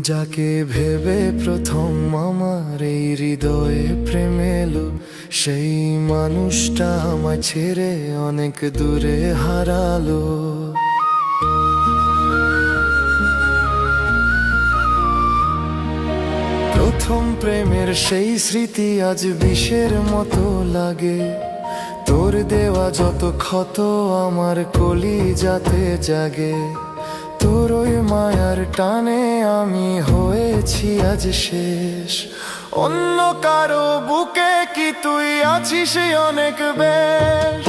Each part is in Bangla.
যাকে ভেবে প্রথম আমার এই হৃদয়ে প্রেম এলো, সেই মানুষটা আমায় ছেড়ে অনেক দূরে হারালো। প্রথম প্রেমের সেই স্মৃতি আজ বিষের মতো লাগে। তোর দেওয়া যত ক্ষত আমার কলিজাতে জাগে। তোর ওই মায়ার টানে আমি হয়েছি আজ শেষ। অন্য কারো বুকে কি তুই আছিস অনেক বেশ।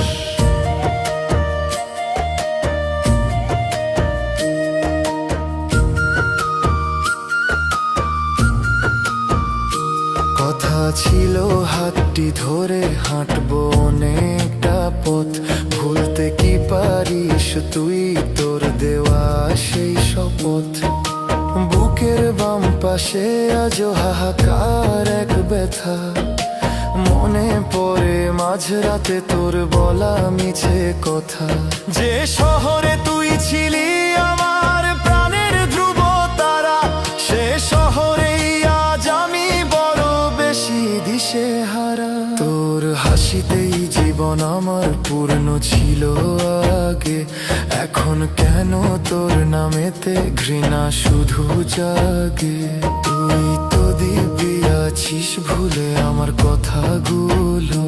কথা ছিল হাতটি ধরে হাঁটবো অনেকটা পথ। ভুলতে কি পারিস তুই তোর দেওয়া সেই শপথ। বুকের বাম পাশে আজও হাহাকার এক ব্যথা। মনে পড়ে মাঝরাতে তোর বলা মিছে কথা। যে শহরে তুই ছিলি আমার প্রাণের ধ্রুব তারা, সে শহরেই আজ আমি বড় বেশি দিশেহারা। তোর হাসিতেই জীবন আমার পূর্ণ ছিল আগে। এখন কেন তোর নামেতে ঘৃণা শুধু জাগে। তুই তো দিব্যি আছিস ভুলে আমার কথাগুলো।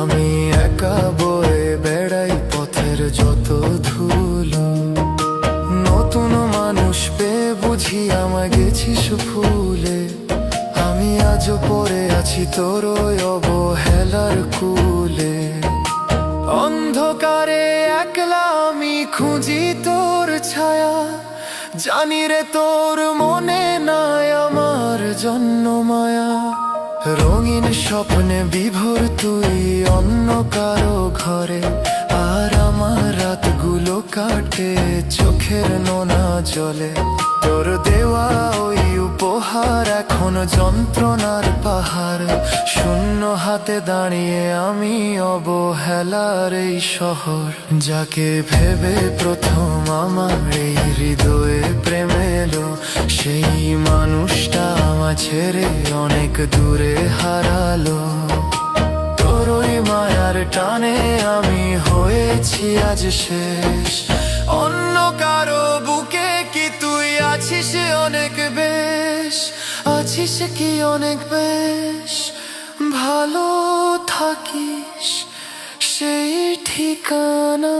আমি একা বয়ে বেড়াই পথের যত ধুলো। নতুন মানুষ পেয়ে বুঝি আমায় গেছিস ভুলে। আমি আজও পড়ে আছি তোর ওই অবহেলার কুলে। অন্ধকারে একলা আমি খুঁজি তোর ছায়া। জানি রে তোর মনে নাই আমার জন্য মায়া। রঙিন স্বপ্নে বিভোর তুই অন্য কারো ঘরে। আর আমার রাতগুলো কাটে চোখের নোনা জলে। তোর দেওয়া ওই উপহার এখন যন্ত্রণার পাহাড়। শূন্য হাতে দাঁড়িয়ে আমি অবহেলার এই শহর। যাকে ভেবে প্রথম আমার এই হৃদয়ে প্রেম এলো, সেই মানুষটা আমার ছেড়ে অনেক দূরে হারালো। তোর ওই মায়ার টানে আমি হয়েছি আজ শেষ। অন্য কারো বুকে কি তুই আছিস অনেক বেশ। আছিস কি অনেক বেশ। ভালো থাকিস সেই ঠিকানা।